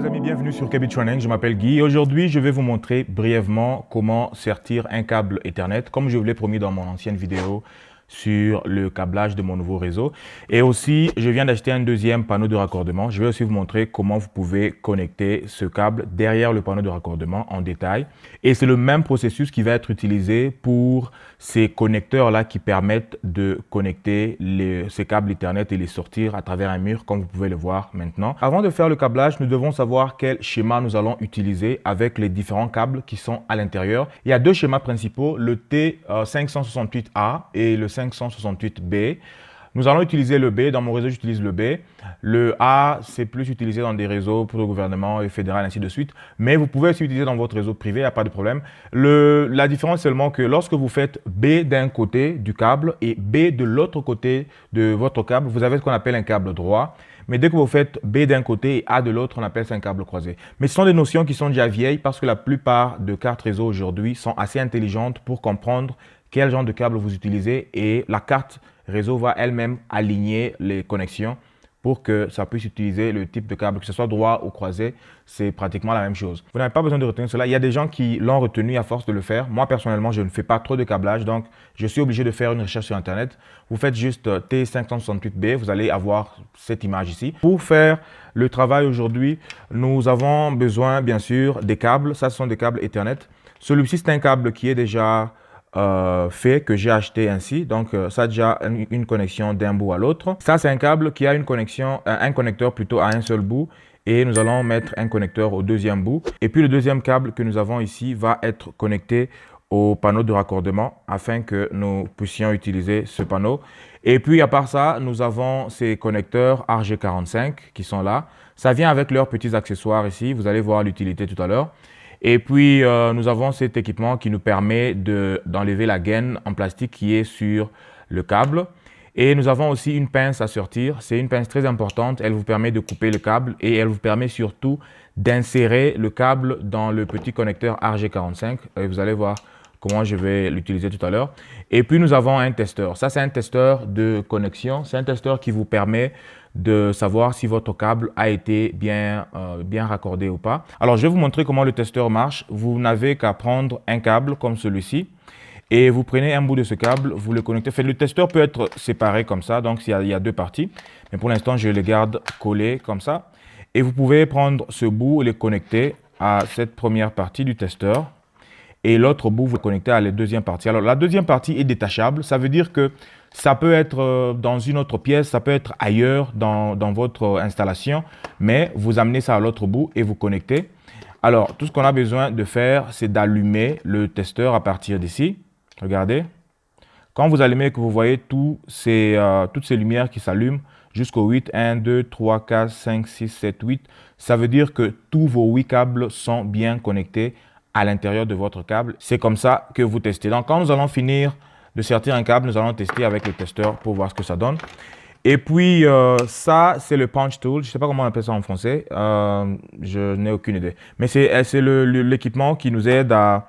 amis, bienvenue sur KB Training, je m'appelle Guy et aujourd'hui je vais vous montrer brièvement comment sortir un câble Ethernet comme je vous l'ai promis dans mon ancienne vidéo sur le câblage de mon nouveau réseau. Et aussi, je viens d'acheter un deuxième panneau de raccordement. Je vais aussi vous montrer comment vous pouvez connecter ce câble derrière le panneau de raccordement en détail. Et c'est le même processus qui va être utilisé pour ces connecteurs-là qui permettent de connecter ces câbles Ethernet et les sortir à travers un mur, comme vous pouvez le voir maintenant. Avant de faire le câblage, nous devons savoir quel schéma nous allons utiliser avec les différents câbles qui sont à l'intérieur. Il y a deux schémas principaux, le T568A et le 568B. Nous allons utiliser le B. Dans mon réseau, j'utilise le B. Le A, c'est plus utilisé dans des réseaux pour le gouvernement et fédéral, ainsi de suite. Mais vous pouvez aussi utiliser dans votre réseau privé, il n'y a pas de problème. La différence seulement que lorsque vous faites B d'un côté du câble et B de l'autre côté de votre câble, vous avez ce qu'on appelle un câble droit. Mais dès que vous faites B d'un côté et A de l'autre, on appelle ça un câble croisé. Mais ce sont des notions qui sont déjà vieilles parce que la plupart de cartes réseau aujourd'hui sont assez intelligentes pour comprendre quel genre de câble vous utilisez et la carte réseau va elle-même aligner les connexions pour que ça puisse utiliser le type de câble, que ce soit droit ou croisé, c'est pratiquement la même chose. Vous n'avez pas besoin de retenir cela. Il y a des gens qui l'ont retenu à force de le faire. Moi, personnellement, je ne fais pas trop de câblage, donc je suis obligé de faire une recherche sur Internet. Vous faites juste T568B, vous allez avoir cette image ici. Pour faire le travail aujourd'hui, nous avons besoin, bien sûr, des câbles. Ça, ce sont des câbles Ethernet. Celui-ci, c'est un câble qui est déjà fait, que j'ai acheté ainsi. Donc, ça a déjà une connexion d'un bout à l'autre. Ça, c'est un câble qui a une connexion, un connecteur plutôt à un seul bout. Et nous allons mettre un connecteur au deuxième bout. Et puis, le deuxième câble que nous avons ici va être connecté au panneau de raccordement afin que nous puissions utiliser ce panneau. Et puis, à part ça, nous avons ces connecteurs RG45 qui sont là. Ça vient avec leurs petits accessoires ici. Vous allez voir l'utilité tout à l'heure. Et puis, nous avons cet équipement qui nous permet d'enlever la gaine en plastique qui est sur le câble. Et nous avons aussi une pince à sortir. C'est une pince très importante. Elle vous permet de couper le câble et elle vous permet surtout d'insérer le câble dans le petit connecteur RG45. Et vous allez voir comment je vais l'utiliser tout à l'heure. Et puis, nous avons un testeur. Ça, c'est un testeur de connexion. C'est un testeur qui vous permet de savoir si votre câble a été bien raccordé ou pas. Alors, je vais vous montrer comment le testeur marche. Vous n'avez qu'à prendre un câble comme celui-ci et vous prenez un bout de ce câble, vous le connectez. Le testeur peut être séparé comme ça, donc il y a deux parties. Mais pour l'instant, je le garde collé comme ça. Et vous pouvez prendre ce bout et le connecter à cette première partie du testeur. Et l'autre bout, vous le connectez à la deuxième partie. Alors, la deuxième partie est détachable. Ça veut dire que ça peut être dans une autre pièce, ça peut être ailleurs dans votre installation, mais vous amenez ça à l'autre bout et vous connectez. Alors, tout ce qu'on a besoin de faire, c'est d'allumer le testeur à partir d'ici. Regardez. Quand vous allumez, que vous voyez toutes ces lumières qui s'allument jusqu'au 8, 1, 2, 3, 4, 5, 6, 7, 8, ça veut dire que tous vos 8 câbles sont bien connectés à l'intérieur de votre câble. C'est comme ça que vous testez. Donc, quand nous allons finir de sortir un câble, nous allons tester avec le testeur pour voir ce que ça donne. Et puis, ça, c'est le punch tool. Je ne sais pas comment on appelle ça en français. Je n'ai aucune idée. Mais c'est l'équipement qui nous aide à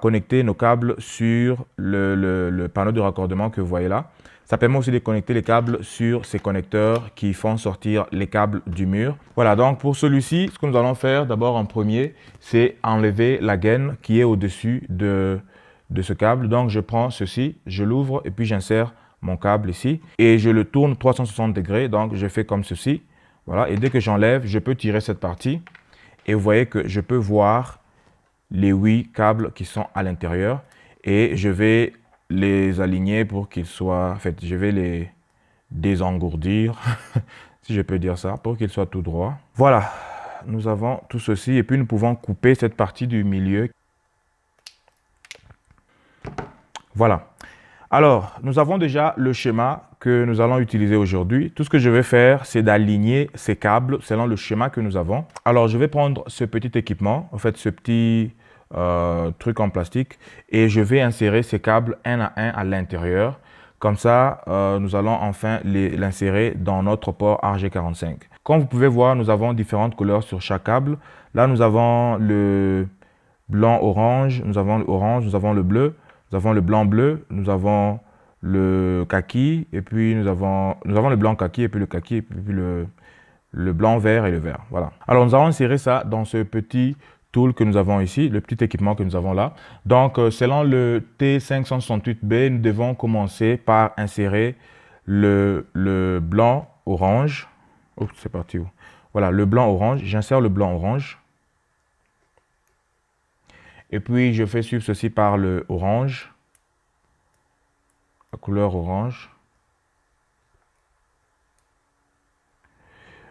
connecter nos câbles sur le panneau de raccordement que vous voyez là. Ça permet aussi de connecter les câbles sur ces connecteurs qui font sortir les câbles du mur. Voilà, donc pour celui-ci, ce que nous allons faire d'abord en premier, c'est enlever la gaine qui est au-dessus de ce câble. Donc, je prends ceci, je l'ouvre et puis j'insère mon câble ici et je le tourne 360 degrés. Donc, je fais comme ceci. Voilà, et dès que j'enlève, je peux tirer cette partie et vous voyez que je peux voir les 8 câbles qui sont à l'intérieur et je vais les aligner pour qu'ils soient, en fait, je vais les désengourdir, si je peux dire ça, pour qu'ils soient tout droits. Voilà, nous avons tout ceci et puis nous pouvons couper cette partie du milieu. Voilà. Alors, nous avons déjà le schéma que nous allons utiliser aujourd'hui. Tout ce que je vais faire, c'est d'aligner ces câbles selon le schéma que nous avons. Alors, je vais prendre ce petit équipement, en fait, ce petit truc en plastique, et je vais insérer ces câbles un à l'intérieur. Comme ça, nous allons enfin l'insérer dans notre port RG45. Comme vous pouvez voir, nous avons différentes couleurs sur chaque câble. Là, nous avons le blanc-orange, nous avons l'orange, nous avons le bleu. Nous avons le blanc-bleu, nous avons le kaki, et puis nous avons le blanc kaki, et puis le kaki, et puis le blanc, vert et le vert. Voilà. Alors, nous allons insérer ça dans ce petit tool que nous avons ici, le petit équipement que nous avons là. Donc, selon le T568B, nous devons commencer par insérer le blanc orange. Oh, c'est parti où? Voilà, le blanc orange. J'insère le blanc orange. Et puis, je fais suivre ceci par le orange, la couleur orange.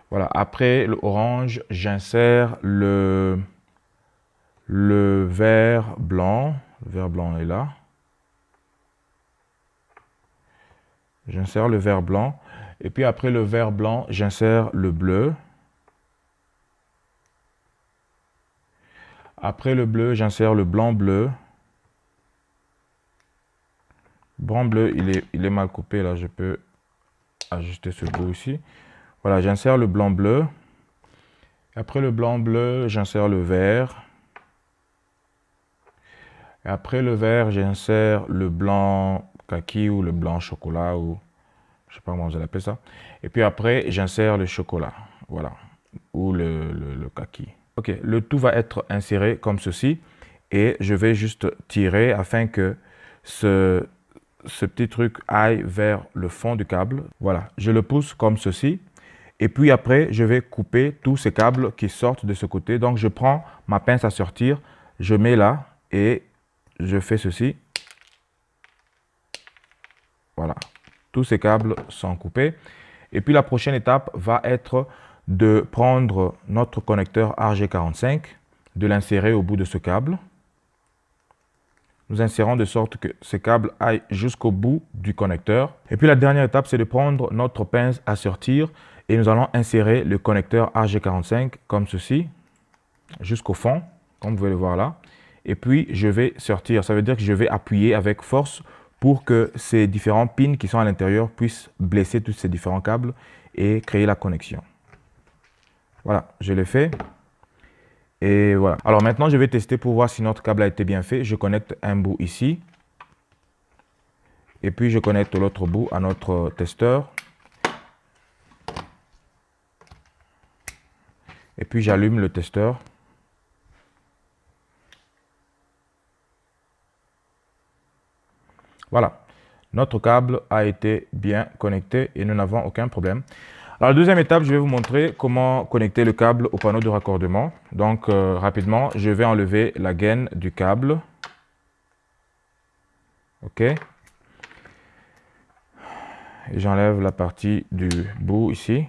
Voilà, après le orange, j'insère le vert blanc. Le vert blanc est là. J'insère le vert blanc. Et puis après le vert blanc, j'insère le bleu. Après le bleu, j'insère le blanc bleu. Blanc bleu, il est mal coupé. Là, je peux ajuster ce bout ici. Voilà, j'insère le blanc bleu. Après le blanc bleu, j'insère le vert. Et après le vert, j'insère le blanc kaki ou le blanc chocolat ou je sais pas comment vous allez appeler ça. Et puis après, j'insère le chocolat, voilà, ou le kaki. Ok, le tout va être inséré comme ceci et je vais juste tirer afin que ce petit truc aille vers le fond du câble. Voilà, je le pousse comme ceci. Et puis après, je vais couper tous ces câbles qui sortent de ce côté. Donc, je prends ma pince à sortir, je mets là et je fais ceci. Voilà, tous ces câbles sont coupés. Et puis, la prochaine étape va être de prendre notre connecteur RG45, de l'insérer au bout de ce câble. Nous insérons de sorte que ce câble aille jusqu'au bout du connecteur. Et puis, la dernière étape, c'est de prendre notre pince à sortir et nous allons insérer le connecteur RG45 comme ceci, jusqu'au fond, comme vous pouvez le voir là. Et puis, je vais sortir. Ça veut dire que je vais appuyer avec force pour que ces différents pins qui sont à l'intérieur puissent blesser tous ces différents câbles et créer la connexion. Voilà, je l'ai fait. Et voilà. Alors maintenant, je vais tester pour voir si notre câble a été bien fait. Je connecte un bout ici. Et puis, je connecte l'autre bout à notre testeur. Et puis, j'allume le testeur. Voilà, notre câble a été bien connecté et nous n'avons aucun problème. Alors, la deuxième étape, je vais vous montrer comment connecter le câble au panneau de raccordement. Donc, rapidement, je vais enlever la gaine du câble. OK. Et j'enlève la partie du bout ici.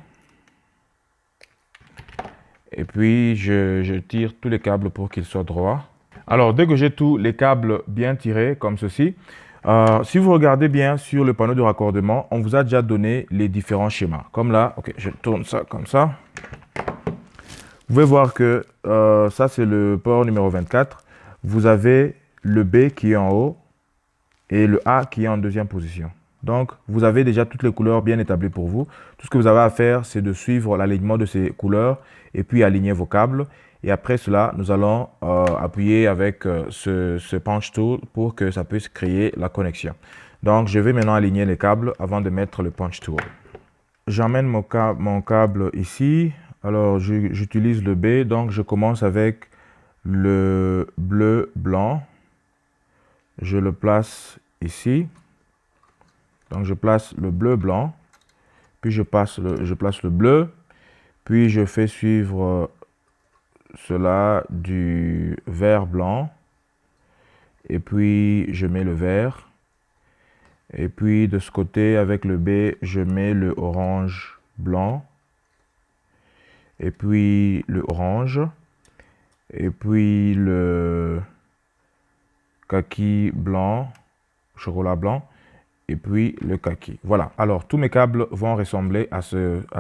Et puis, je tire tous les câbles pour qu'ils soient droits. Alors, dès que j'ai tous les câbles bien tirés, comme ceci, si vous regardez bien sur le panneau de raccordement, on vous a déjà donné les différents schémas. Comme là, ok, je tourne ça comme ça. Vous pouvez voir que ça, c'est le port numéro 24. Vous avez le B qui est en haut et le A qui est en deuxième position. Donc, vous avez déjà toutes les couleurs bien établies pour vous. Tout ce que vous avez à faire, c'est de suivre l'alignement de ces couleurs et puis aligner vos câbles. Et après cela, nous allons appuyer avec ce punch tool pour que ça puisse créer la connexion. Donc, je vais maintenant aligner les câbles avant de mettre le punch tool. J'emmène mon câble ici. Alors, j'utilise le B. Donc, je commence avec le bleu-blanc. Je le place ici. Donc, je place le bleu-blanc. Puis, je place le bleu. Puis, je fais suivre cela du vert blanc. Et puis, je mets le vert. Et puis, de ce côté, avec le B, je mets le orange blanc. Et puis, le orange. Et puis, le kaki blanc, chocolat blanc. Et puis le kaki. Voilà. Alors, tous mes câbles vont ressembler à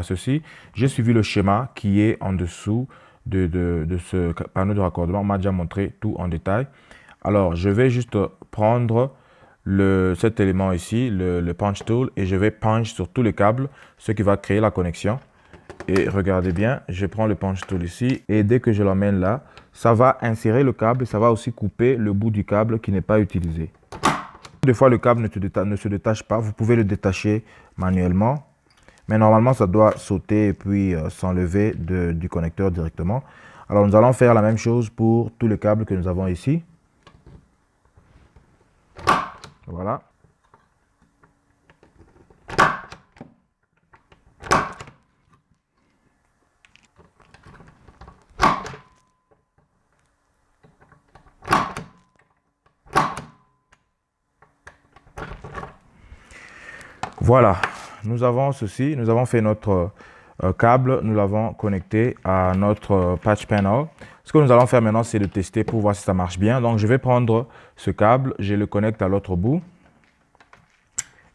ceci. J'ai suivi le schéma qui est en dessous de ce panneau de raccordement. On m'a déjà montré tout en détail. Alors, je vais juste prendre cet élément ici, le punch tool, et je vais punch sur tous les câbles, ce qui va créer la connexion. Et regardez bien, je prends le punch tool ici, et dès que je l'emmène là, ça va insérer le câble, ça va aussi couper le bout du câble qui n'est pas utilisé. Des fois, le câble ne se détache pas. Vous pouvez le détacher manuellement. Mais normalement, ça doit sauter et puis s'enlever du connecteur directement. Alors, nous allons faire la même chose pour tous les câbles que nous avons ici. Voilà. Voilà, nous avons ceci, nous avons fait notre câble, nous l'avons connecté à notre patch panel. Ce que nous allons faire maintenant, c'est de tester pour voir si ça marche bien. Donc, je vais prendre ce câble, je le connecte à l'autre bout.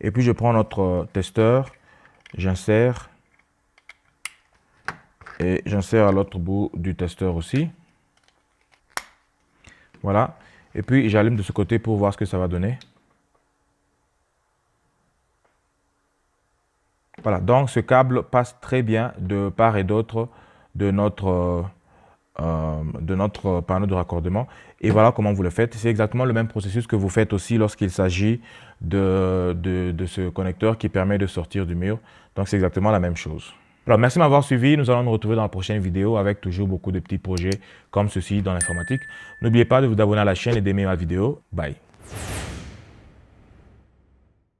Et puis, je prends notre testeur, j'insère. Et j'insère à l'autre bout du testeur aussi. Voilà. Et puis, j'allume de ce côté pour voir ce que ça va donner. Voilà, donc ce câble passe très bien de part et d'autre de notre panneau de raccordement. Et voilà comment vous le faites. C'est exactement le même processus que vous faites aussi lorsqu'il s'agit de ce connecteur qui permet de sortir du mur. Donc c'est exactement la même chose. Alors merci de m'avoir suivi. Nous allons nous retrouver dans la prochaine vidéo avec toujours beaucoup de petits projets comme ceci dans l'informatique. N'oubliez pas de vous abonner à la chaîne et d'aimer ma vidéo. Bye.